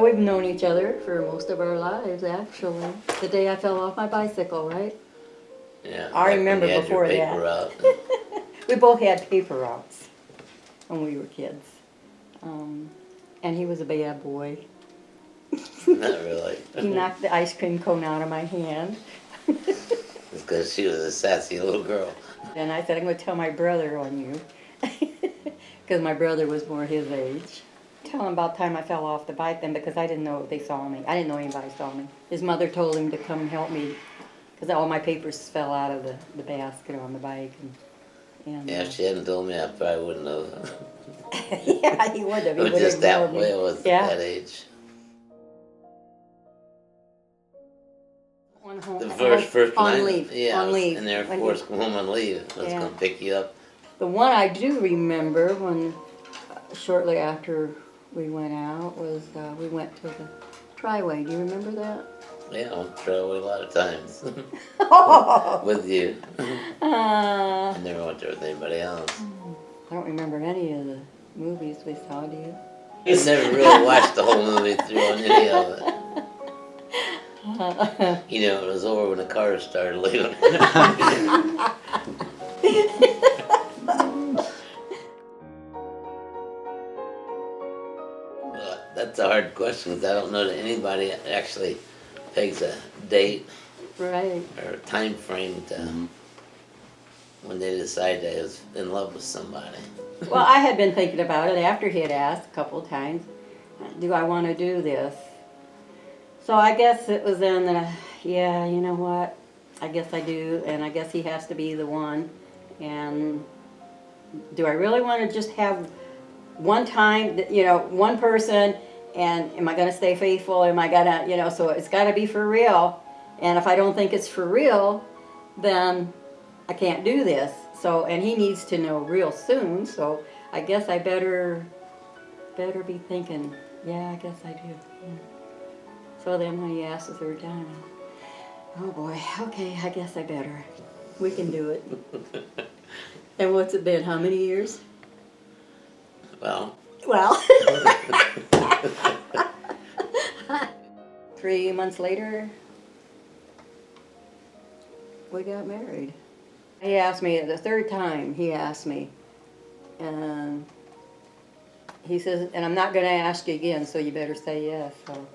We've known each other for most of our lives, actually. The day I fell off my bicycle, right? Yeah. I back remember when you had your before paper that. out. We both had paper routes when we were kids. And he was a bad boy. Not really. He knocked the ice cream cone out of my hand. It's because she was a sassy little girl. And I said, I'm going to tell my brother on you. Because my brother was more his age. Tell him about the time I fell off the bike then, because I didn't know if they saw me. I didn't know anybody saw me. His mother told him to come help me because all my papers fell out of the basket on the bike. And Yeah, if she hadn't told me, I probably wouldn't have. yeah, he would have. It He was would have just that ignored me. way it was Yeah. at that age. The first on night, leave. yeah, I On was leave. in the Air When Force, come home on leave. I was Yeah. gonna pick you up. The one I do remember when shortly after we went out was we went to the Triway. Do you remember that? Yeah, I went travel a lot of times Oh. with you. Uh, I never went there with anybody else. I don't remember any of the movies we saw, do you? I never really watched the whole movie through on any of it. You know, it was over when the cars started leaving. Well, that's a hard question because I don't know that anybody actually takes a date Right. or a time frame to when they decide they was in love with somebody. Well, I had been thinking about it after he had asked a couple of times, do I want to do this? So I guess it was then that, yeah, you know what? I guess I do, and I guess he has to be the one. And do I really want to just have one time, one person, and am I going to stay faithful? Am I going to, so it's got to be for real. And if I don't think it's for real, then I can't do this. So, and he needs to know real soon, so I guess I better be thinking, yeah, I guess I do. Yeah. So then when he asked the third time, oh boy, okay, I guess I better. We can do it. And what's it been, how many years? Well, 3 months later, we got married. He asked me the third time, and he says, and I'm not going to ask you again, so you better say yes. So.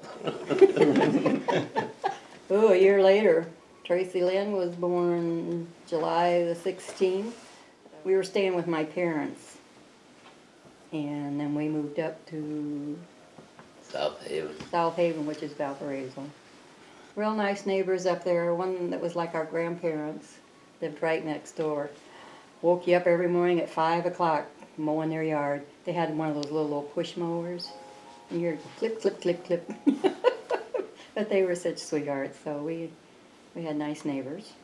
Oh, a year later, Tracy Lynn was born July the 16th. We were staying with my parents, and then we moved up to South Haven. South Haven, which is Valparaiso. Real nice neighbors up there. One that was like our grandparents lived right next door. Woke you up every morning at 5 o'clock mowing their yard. They had one of those little push mowers, and you're clip, clip, clip, clip. But they were such sweethearts, so we had nice neighbors.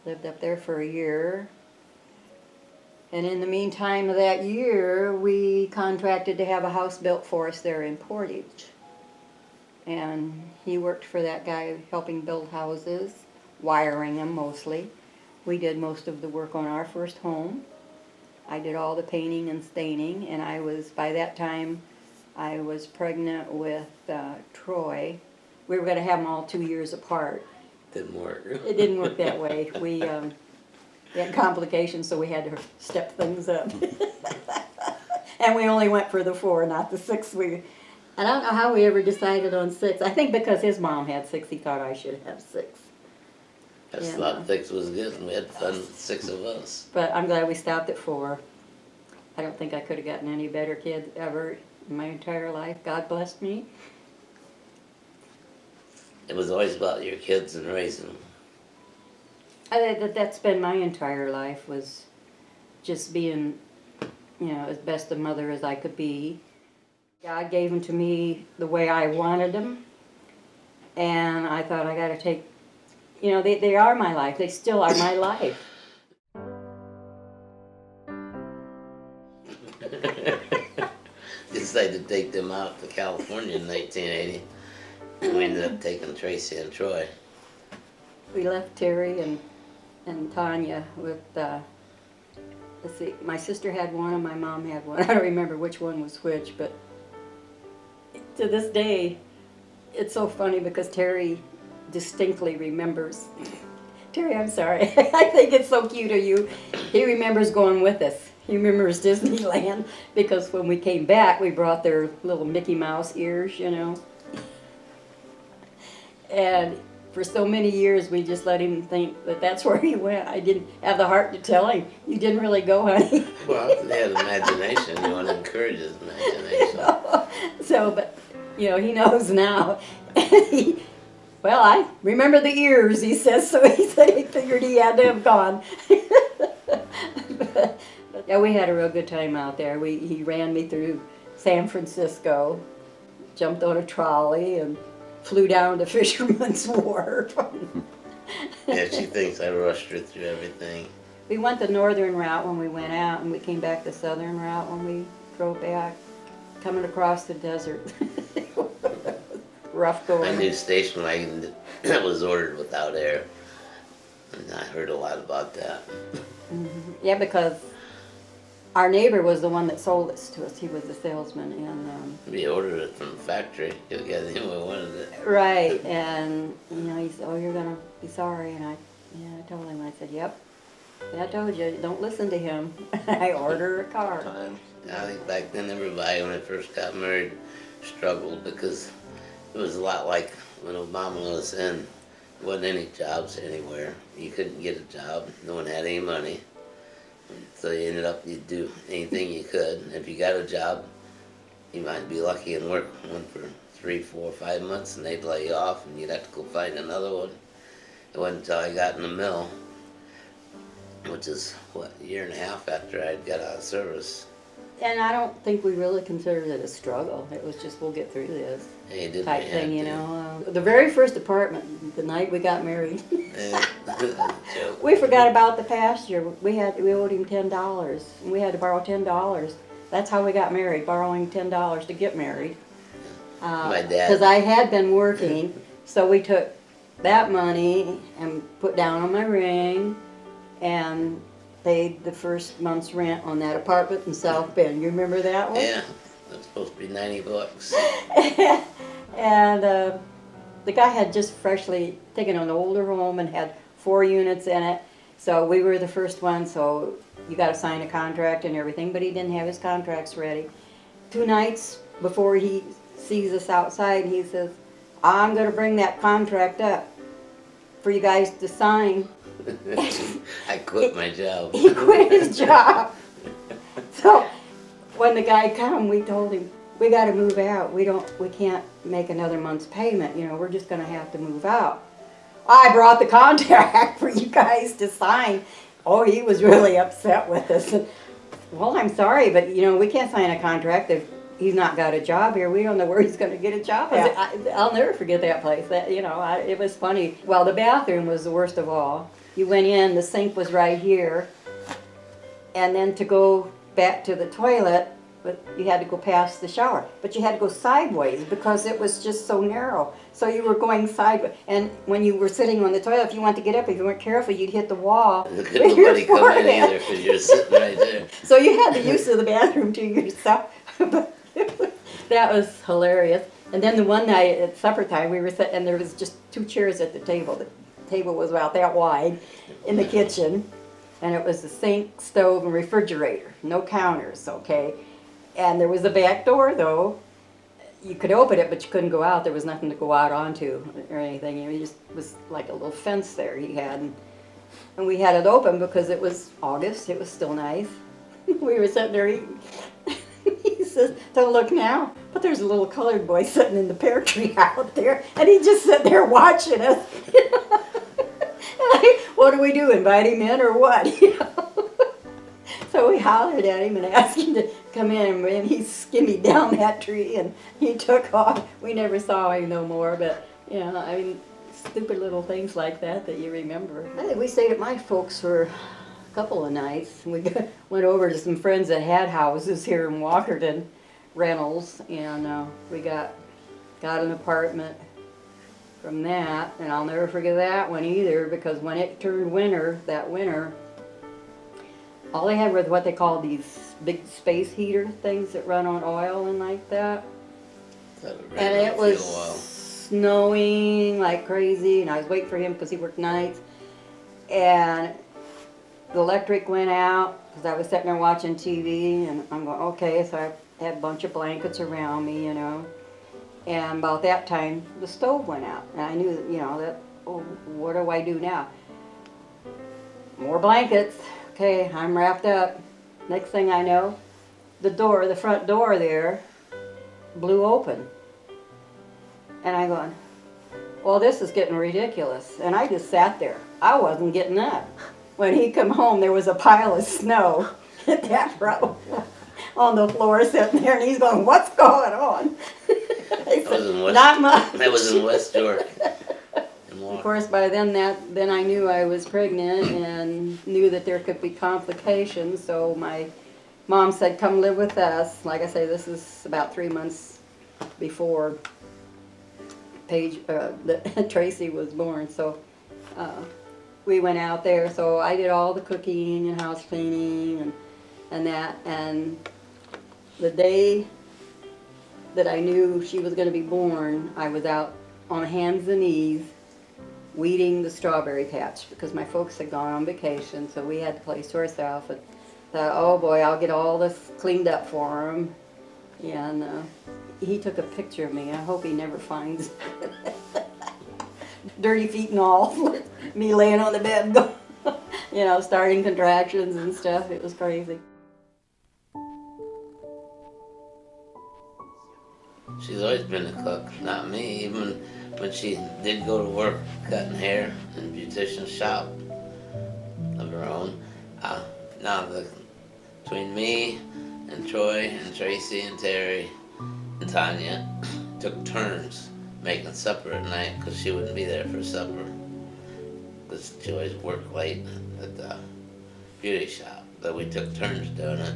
Lived up there for a year. And in the meantime of that year, we contracted to have a house built for us there in Portage. And he worked for that guy helping build houses, wiring them mostly. We did most of the work on our first home. I did all the painting and staining, and by that time, I was pregnant with Troy. We were going to have them all 2 years apart. Didn't work. It didn't work that way. We had complications, so we had to step things up. And we only went for the 4, not the 6. I don't know how we ever decided on 6. I think because his mom had 6, he thought I should have 6. I just thought 6 was good, and we had fun, 6 of us. But I'm glad we stopped at 4. I don't think I could have gotten any better kids ever in my entire life. God blessed me. It was always about your kids and raising them. That's been my entire life, was just being, as best a mother as I could be. God gave them to me the way I wanted them, and I thought I got to take, they are my life. They still are my life. Decided to take them out to California in 1980. And we ended up taking Tracy and Troy. We left Terry and Tanya with, let's see, my sister had one and my mom had one. I don't remember which one was which, but to this day, it's so funny because Terry distinctly remembers. Terry, I'm sorry. I think it's so cute of you. He remembers going with us. He remembers Disneyland because when we came back, we brought their little Mickey Mouse ears, you know. And for so many years, we just let him think that that's where he went. I didn't have the heart to tell him, you didn't really go, honey. Well, he has imagination. You want to encourage his imagination. So, but, you know, he knows now. Well, I remember the ears, he says, so he said he figured he had to have gone. But, yeah, we had a real good time out there. He ran me through San Francisco, jumped on a trolley, and flew down to Fisherman's Wharf. Yeah, she thinks I rushed her through everything. We went the northern route when we went out, and we came back the southern route when we drove back, coming across the desert. Rough My going. new station wagon that was ordered without air. And I heard a lot about that. Yeah, because our neighbor was the one that sold this to us. He was the salesman, and We ordered it from the factory. You got anyone wanted it. right, and you know, he said, "Oh, you're gonna be sorry," and I told him. I said, "Yep, I told you, don't listen to him." I ordered a car. I think back then everybody, when I first got married, struggled because it was a lot like when Obama was in. There wasn't any jobs anywhere. You couldn't get a job. No one had any money. So you ended up, you'd do anything you could. And if you got a job, you might be lucky and work one for 3, 4, 5 months, and they'd lay you off, and you'd have to go find another one. It wasn't until I got in the mill, which is, what, a year and a half after I'd got out of service. And I don't think we really considered it a struggle. It was just, we'll get through this And you did type what you had thing, you to. know. The very first apartment, the night we got married, Yeah, that's a joke. we forgot about the pasture. We owed him $10, and we had to borrow $10. That's how we got married, borrowing $10 to get married. My dad- Because I had been working, so we took that money and put down on my ring, and paid the first month's rent on that apartment in South Bend. You remember that one? Yeah, that's supposed to be $90. And the guy had just freshly taken an older home and had 4 units in it. So we were the first one, so you got to sign a contract and everything, but he didn't have his contracts ready. 2 nights before he sees us outside, he says, "I'm going to bring that contract up for you guys to sign." I quit my job. He quit his job. So when the guy come, we told him, "We got to move out. We can't make another month's payment. You know, we're just going to have to move out." I brought the contract for you guys to sign. Oh, he was really upset with us. Well, I'm sorry, but you know, we can't sign a contract if he's not got a job here. We don't know where he's going to get a job at. I'll never forget that place. That, you know, it was funny. Well, the bathroom was the worst of all. You went in, the sink was right here, and then to go back to the toilet, but you had to go past the shower. But you had to go sideways because it was just so narrow. So you were going sideways, and when you were sitting on the toilet, if you wanted to get up, if you weren't careful, you'd hit the wall. Couldn't nobody come in either because you're sitting right there. So you had the use of the bathroom to yourself. But that was hilarious. And then the one night at supper time, we were sitting, and there was just 2 chairs at the table. The table was about that wide in the kitchen, and it was the sink, stove, and refrigerator. No counters, okay? And there was a back door, though. You could open it, but you couldn't go out. There was nothing to go out onto or anything. It just was like a little fence there he had. And we had it open because it was August. It was still nice. We were sitting there eating. He says, "Don't look now." But there's a little colored boy sitting in the pear tree out there, and he just sat there watching us. What do we do, invite him in or what? You know? So we hollered at him and asked him to come in, and he skimmied down that tree and he took off. We never saw him no more, but you know, I mean, stupid little things like that you remember. I think we stayed at my folks for a couple of nights. We went over to some friends that had houses here in Walkerton, rentals, and we got an apartment from that, and I'll never forget that one either, because when it turned winter, that winter, all they had were what they call these big space heater things that run on oil and like that. Let it rain And on it a was few while. snowing like crazy, and I was waiting for him because he worked nights. And the electric went out because I was sitting there watching TV, and I'm going, okay, so I had a bunch of blankets around me, you know. And about that time, the stove went out, and I knew, that, you know, that, oh, what do I do now? More blankets. Okay, I'm wrapped up. Next thing I know, the front door there, blew open. And I'm going, well, this is getting ridiculous. And I just sat there. I wasn't getting up. When he come home, there was a pile of snow at that row on the floor sitting there, and he's going, what's going on? I That was in said, West, not much. that was in West York. In Of Walker. course, by then I knew I was pregnant and knew that there could be complications. So my mom said, "Come live with us." Like I say, this is about 3 months before Tracy was born. So we went out there. So I did all the cooking and house cleaning and that. And the day that I knew she was going to be born, I was out on hands and knees weeding the strawberry patch because my folks had gone on vacation, so we had the place to ourselves. And thought, oh boy, I'll get all this cleaned up for him. And he took a picture of me. I hope he never finds dirty feet and all. Me laying on the bed, you know, starting contractions and stuff. It was crazy. She's always been a cook, not me. Even when she did go to work cutting hair in a beautician shop of her own. Between me and Troy and Tracy and Terry and Tanya took turns making supper at night because she wouldn't be there for supper. Because she always worked late at the beauty shop. But we took turns doing it.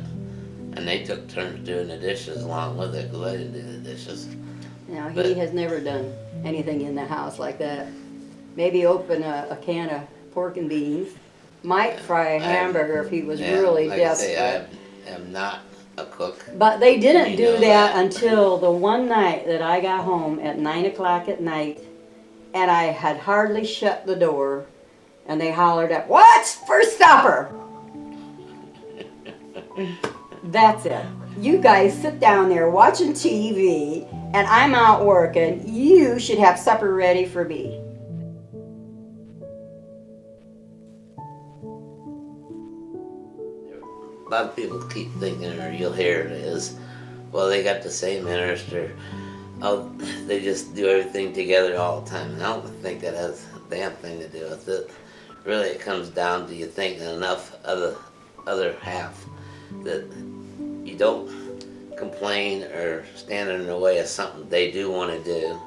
And they took turns doing the dishes along with it because I didn't do the dishes. You know, But- he has never done anything in the house like that. Maybe open a can of pork and beans. Might fry a hamburger if he was really like desperate. I say, I am not a cook. But they didn't You do know that that. until the one night that I got home at 9 o'clock at night, and I had hardly shut the door, and they hollered at, "What's for supper?" That's it. You guys sit down there watching TV, and I'm out working. You should have supper ready for me. A lot of people keep thinking, or you'll hear it is, well, they got the same interest, or oh, they just do everything together all the time. And I don't think that has a damn thing to do with it. Really, it comes down to you thinking enough of the other half that you don't complain or stand in the way of something they do want to do.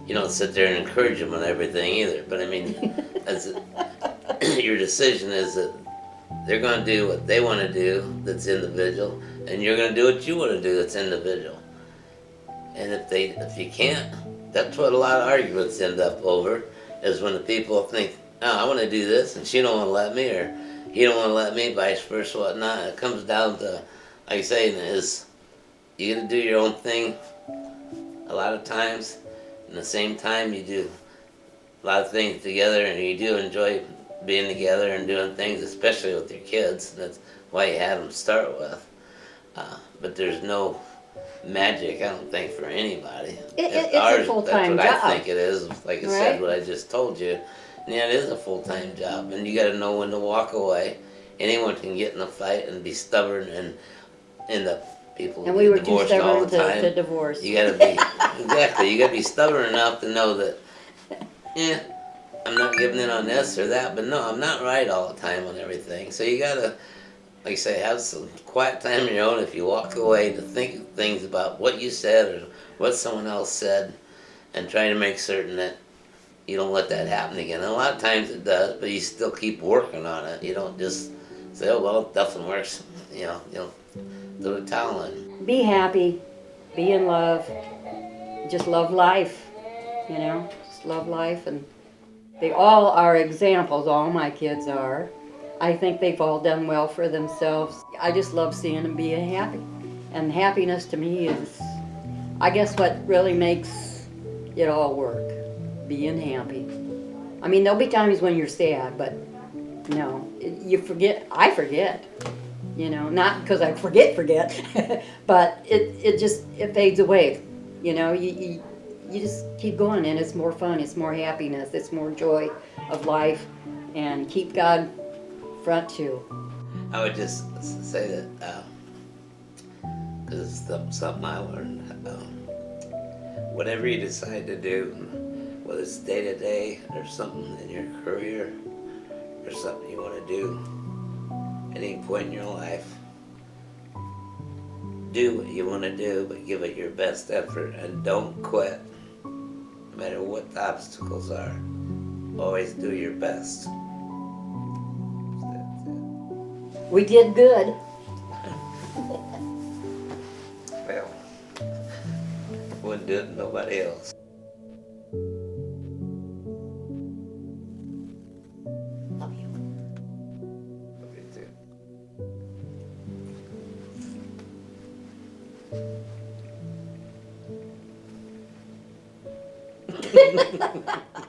You don't sit there and encourage them on everything either. But I mean, your decision is that they're going to do what they want to do that's individual, and you're going to do what you want to do that's individual. And if you can't, that's what a lot of arguments end up over, is when the people think, oh, I want to do this, and she don't want to let me, or he don't want to let me, vice versa, whatnot. It comes down to, like I say, is you got to do your own thing a lot of times. And at the same time, you do a lot of things together, and you do enjoy being together and doing things, especially with your kids. That's why you had them to start with. But there's no magic, I don't think, for anybody. It's a full-time That's job. what I think it is. Like I Right? said, what I just told you. Yeah, it is a full-time job, and you got to know when to walk away. Anyone can get in a fight and be stubborn and end up people And we were get too divorced all stubborn the time. to divorce. You gotta be exactly. You gotta be stubborn enough to know that, yeah, I'm not giving in on this or that, but no, I'm not right all the time on everything. So you gotta, like I say, have some quiet time on your own. If you walk away to think things about what you said or what someone else said, and try to make certain that you don't let that happen again. And a lot of times it does, but you still keep working on it. You don't just say, oh well, nothing works. You know, throw the towel in. Be happy, be in love, just love life, you know, just love life. And they all are examples, all my kids are. I think they've all done well for themselves. I just love seeing them being happy. And happiness to me is, I guess what really makes it all work, being happy. I mean, there'll be times when you're sad, but no, you forget. I forget. You know, not because I forget, but it fades away. You know, you just keep going, and it's more fun, it's more happiness, it's more joy of life, and keep God front too. I would just say that because it's something I learned. Whatever you decide to do, whether it's day to day or something in your career or something you want to do, any point in your life, do what you want to do, but give it your best effort and don't quit. No matter what the obstacles are, always do your best. That's it. We did good. Well, wouldn't do it to nobody else. Love you. Love you too.